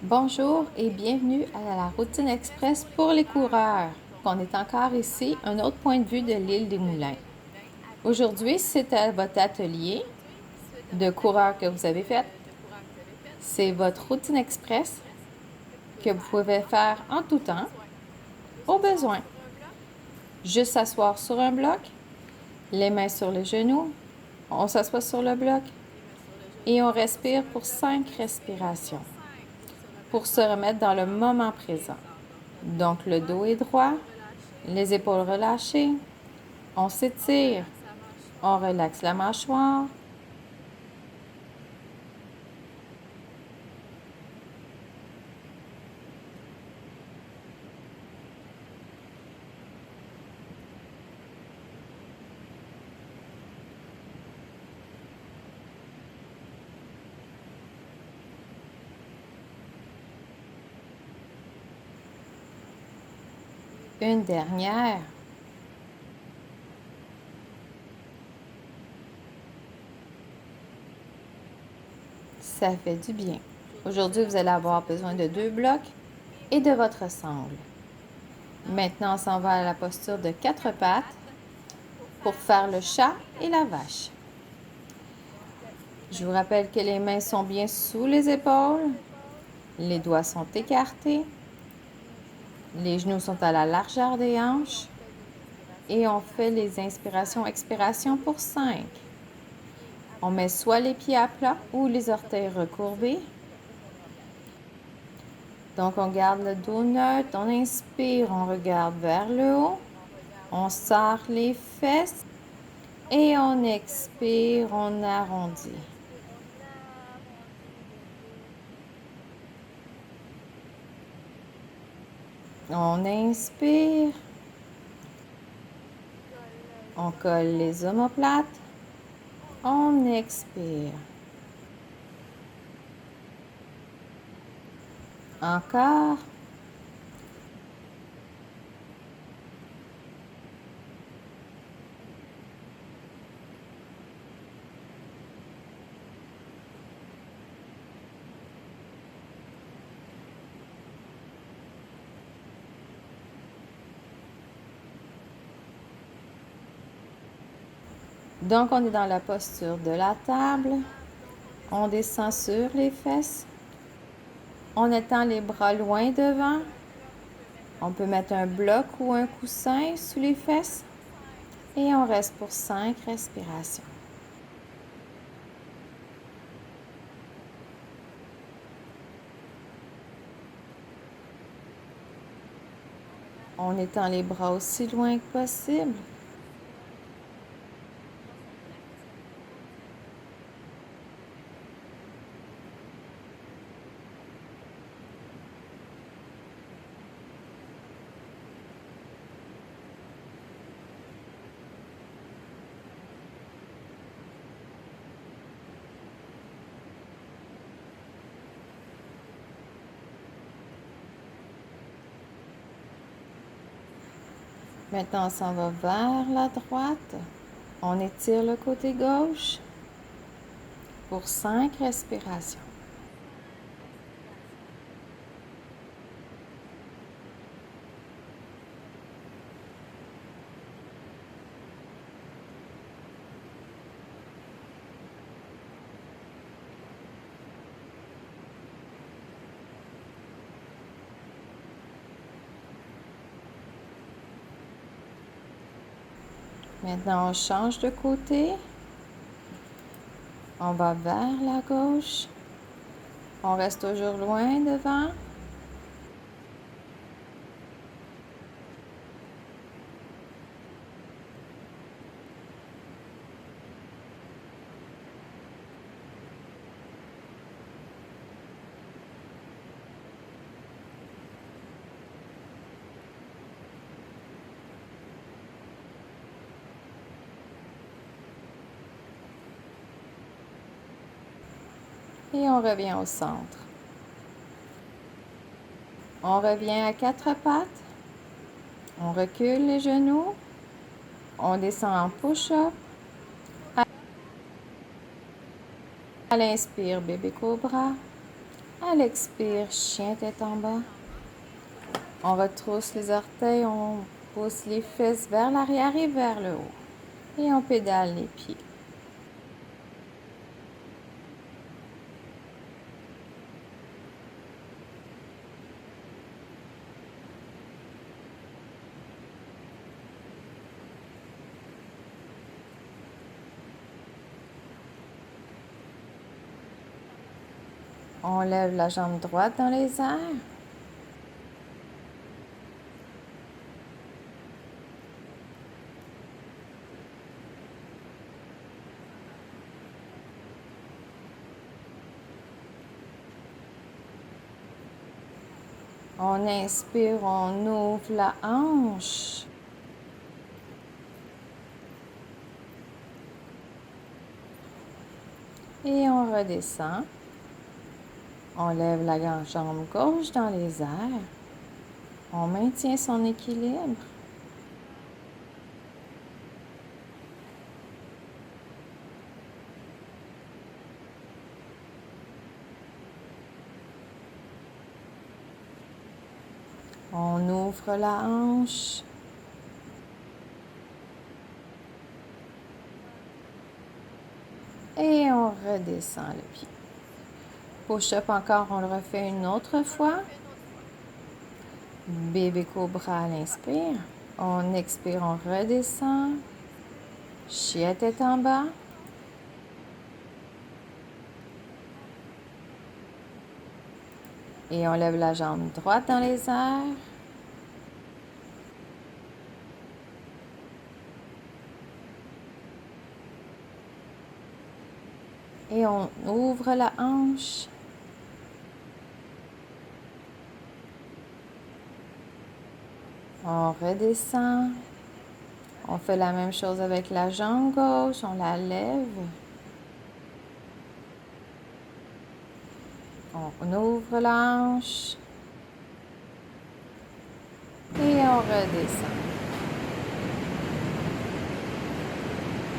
Bonjour et bienvenue à la routine express pour les coureurs. On est encore ici, un autre point de vue de l'île des Moulins. Aujourd'hui, c'est à votre atelier de coureur que vous avez fait. C'est votre routine express que vous pouvez faire en tout temps, au besoin. Juste s'asseoir sur un bloc, les mains sur les genoux, on s'assoit sur le bloc et on respire pour 5 respirations pour se remettre dans le moment présent. Donc, le dos est droit, les épaules relâchées, on s'étire, on relaxe la mâchoire. Une dernière. Ça fait du bien. Aujourd'hui, vous allez avoir besoin de 2 blocs et de votre sangle. Maintenant, on s'en va à la posture de 4 pattes pour faire le chat et la vache. Je vous rappelle que les mains sont bien sous les épaules, les doigts sont écartés, les genoux sont à la largeur des hanches et on fait les inspirations-expirations pour 5. On met soit les pieds à plat ou les orteils recourbés. Donc, on garde le dos neutre, on inspire, on regarde vers le haut, on serre les fesses et on expire, on arrondit. On inspire, on colle les omoplates, on expire. Encore. Donc, on est dans la posture de la table. On descend sur les fesses. On étend les bras loin devant. On peut mettre un bloc ou un coussin sous les fesses. Et on reste pour 5 respirations. On étend les bras aussi loin que possible. Maintenant, on s'en va vers la droite. On étire le côté gauche pour 5 respirations. Maintenant, on change de côté. On va vers la gauche. On reste toujours loin devant. Et on revient au centre. On revient à 4 pattes. On recule les genoux. On descend en push-up. À l'inspire, bébé cobra. À l'expire, chien tête en bas. On retrousse les orteils, on pousse les fesses vers l'arrière et vers le haut. Et on pédale les pieds. On lève la jambe droite dans les airs. On inspire, on ouvre la hanche. Et on redescend. On lève la jambe gauche dans les airs. On maintient son équilibre. On ouvre la hanche. Et on redescend le pied. Push-up encore, on le refait une autre fois. Bébé cobra à l'inspire. On expire, on redescend. Chien tête en bas. Et on lève la jambe droite dans les airs. Et on ouvre la hanche. On redescend. On fait la même chose avec la jambe gauche. On la lève. On ouvre la hanche. Et on redescend.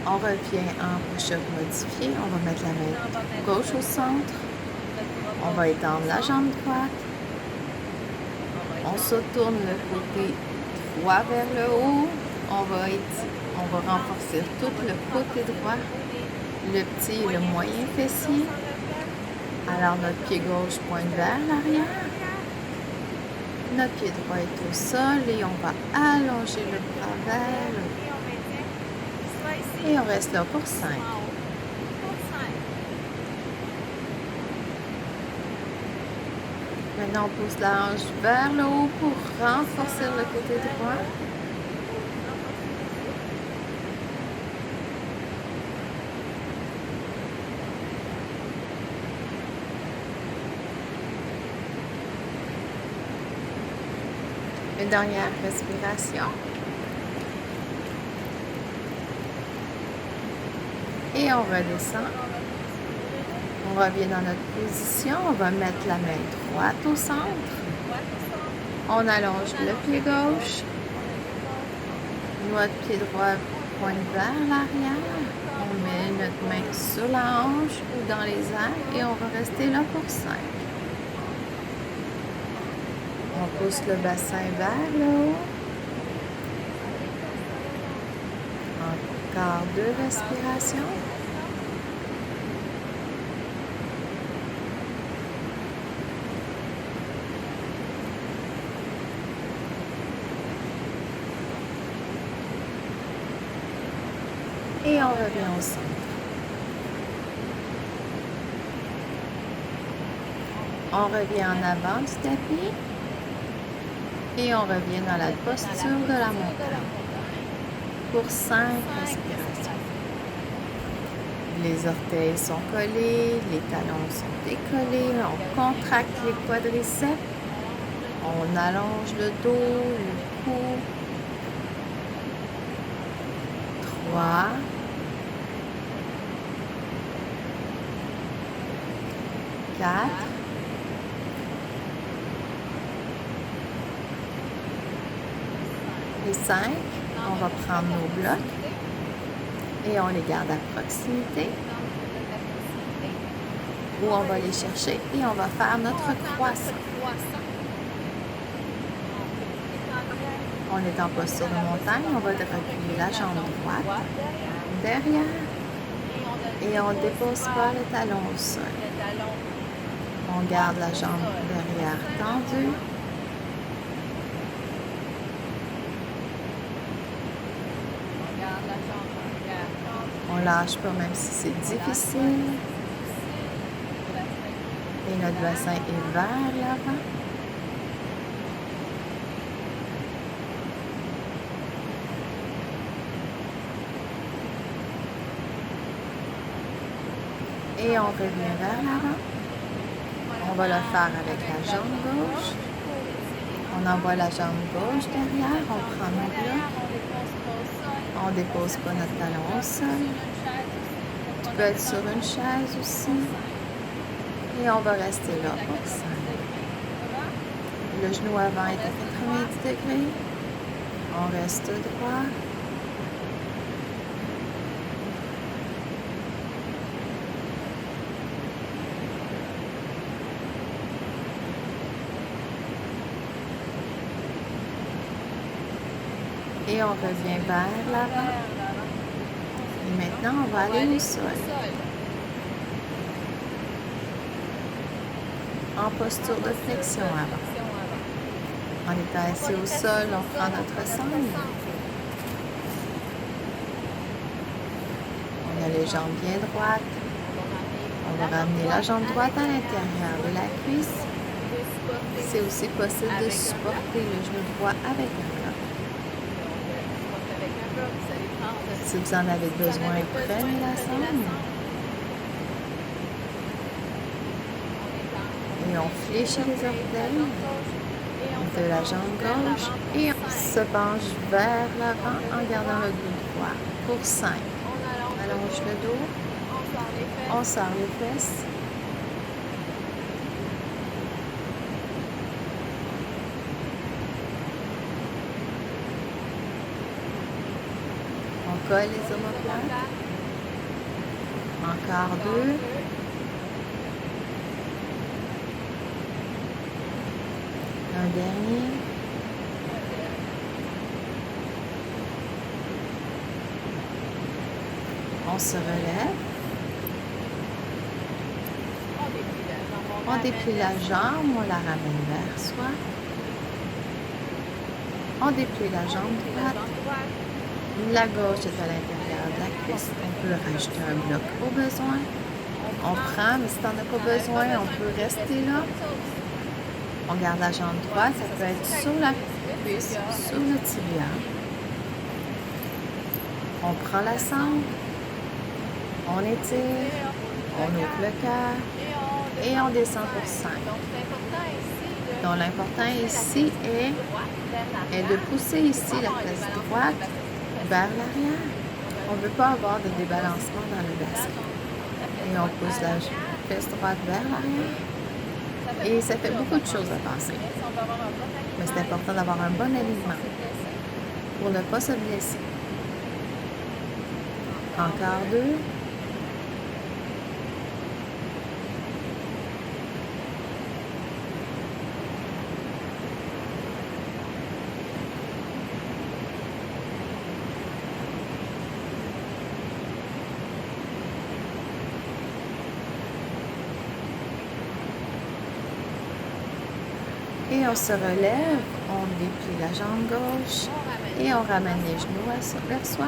On revient en push-up modifié. On va mettre la main gauche au centre. On va étendre la jambe droite. On se tourne le côté droit vers le haut. On va renforcer tout le côté droit, le petit et le moyen fessier. Alors notre pied gauche pointe vers l'arrière. Notre pied droit est au sol et on va allonger le bras vers le haut. Et on reste là pour 5. Maintenant, on pousse la hanche vers le haut pour renforcer le côté droit. Une dernière respiration. Et on redescend. On revient dans notre position. On va mettre la main droite au centre. On allonge le pied gauche. Notre pied droit pointe vers l'arrière. On met notre main sur la hanche ou dans les airs et on va rester là pour 5. On pousse le bassin vers le haut. Encore 2 respirations. Et on revient au centre. On revient en avant du tapis. Et on revient dans la posture de la montagne. Pour 5 respirations. Les orteils sont collés, les talons sont décollés, on contracte les quadriceps, on allonge le dos, le cou. 3, 4, et 5. On va prendre nos blocs et on les garde à proximité. où on va les chercher et on va faire notre croissant. On est en posture de montagne, on va reculer la jambe droite derrière et on ne dépose pas le talon au sol. On garde la jambe derrière tendue. On lâche pas même si c'est difficile. Et notre bassin est vers l'avant. Et on revient vers l'avant. On va le faire avec la jambe gauche. On envoie la jambe gauche derrière. On prend nos blocs. On ne dépose pas notre talon au sol. Tu peux être sur une chaise aussi. Et on va rester là pour 5. Le genou avant est à 90 degrés. On reste droit. Et on revient vers l'avant. Et maintenant, on va aller au sol. En posture de flexion avant. En étant assis au sol, on prend notre sangle. On a les jambes bien droites. On va ramener la jambe droite à l'intérieur de la cuisse. C'est aussi possible de supporter le genou droit avec un bloc. Si vous en avez besoin, prenez la sangle. Et on fléchit les orteils de la jambe gauche et on se penche vers l'avant en gardant le dos droit pour 5. On allonge le dos, on sort les fesses. On colle les omoplates. Encore 2. Un dernier. On se relève. On déplie la jambe, on la ramène vers soi. On déplie la jambe droite. La gauche est à l'intérieur de la cuisse. On peut rajouter un bloc au besoin. On prend, mais si tu n'en as pas besoin, on peut rester là. On garde la jambe droite, ça peut être sur la cuisse, sur le tibia. On prend la sangle, on étire, on ouvre le cœur et on descend pour 5. Donc l'important ici est de pousser ici la fesse droite vers l'arrière. On ne veut pas avoir de débalancement dans le bassin. Et on pousse la fesse droite vers l'arrière. Et ça fait beaucoup de choses à passer. Mais c'est important d'avoir un bon alignement pour ne pas se blesser. Encore 2. Et on se relève, on déplie la jambe gauche et on ramène les genoux vers soi.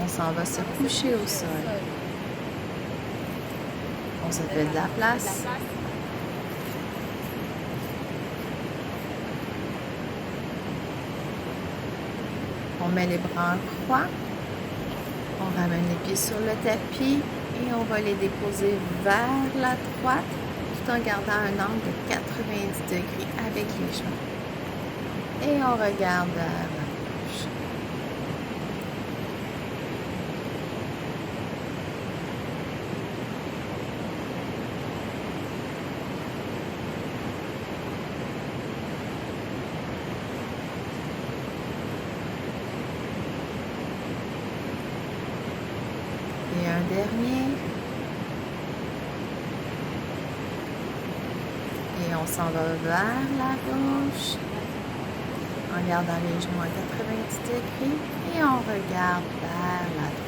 On s'en va se coucher au sol. On se fait de la place. On met les bras en croix. On ramène les pieds sur le tapis. Et on va les déposer vers la droite tout en gardant un angle de 90 degrés avec les genoux. Et on regarde vers la gauche. dernier. Et on s'en va vers la gauche. En gardant les genoux à 90 degrés. Et on regarde vers la droite.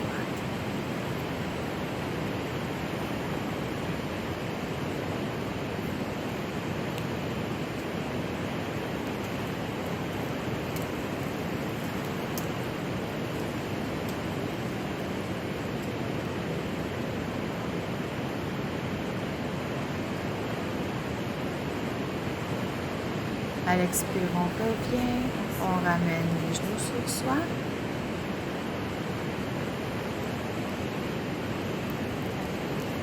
À l'expire, on revient, on ramène les genoux sur soi.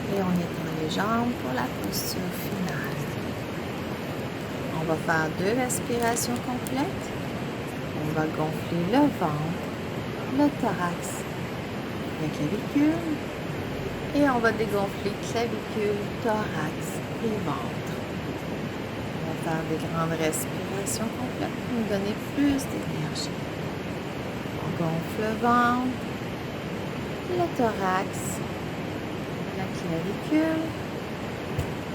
Et on étend les jambes pour la posture finale. On va faire 2 respirations complètes. On va gonfler le ventre, le thorax, la clavicule. Et on va dégonfler clavicule, thorax et ventre. Faire des grandes respirations complètes pour nous donner plus d'énergie. On gonfle le ventre, le thorax, la clavicule.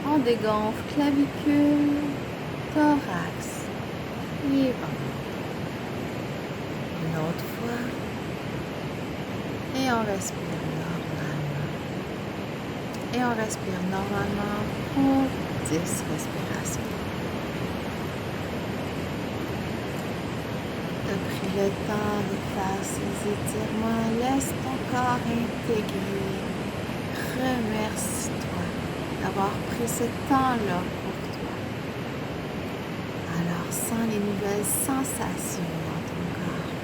On dégonfle clavicule, thorax et ventre. Une autre fois. Et on respire normalement. Et on respire normalement pour 10 respirations. Pris le temps de faire ces étirements, laisse ton corps intégrer. Remercie-toi d'avoir pris ce temps-là pour toi. Alors, sens les nouvelles sensations dans ton corps.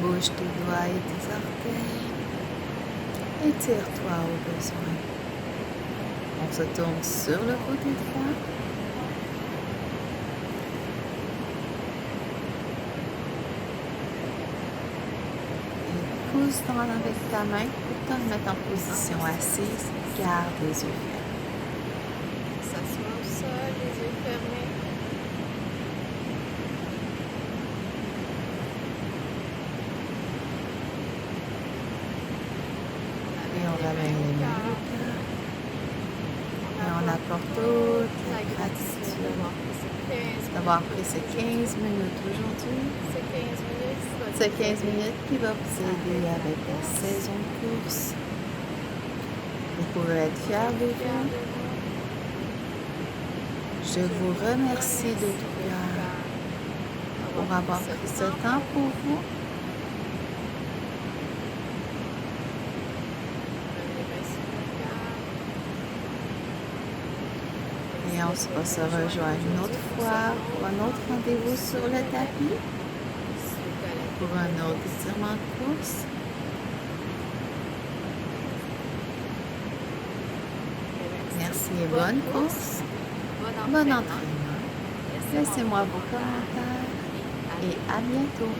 Bouge tes doigts et tes orteils. Étire-toi au besoin. On se tourne sur le côté droit. Et pousse avec ta main pour te mettre en position assise. Garde les yeux fermés. S'assoit au sol, les yeux fermés. On ramène les mains au cœur et on apporte toute la gratitude d'avoir pris ces 15 minutes aujourd'hui. Ces 15 minutes qui va vous aider avec la saison de course. Vous pouvez être fiers de vous. Je vous remercie de tout cœur pour avoir pris ce temps pour vous. Et on va se rejoindre une autre fois pour un autre rendez-vous sur le tapis, pour un autre étirement de course. Merci et bonne course, bon entraînement. Laissez-moi vos commentaires et à bientôt.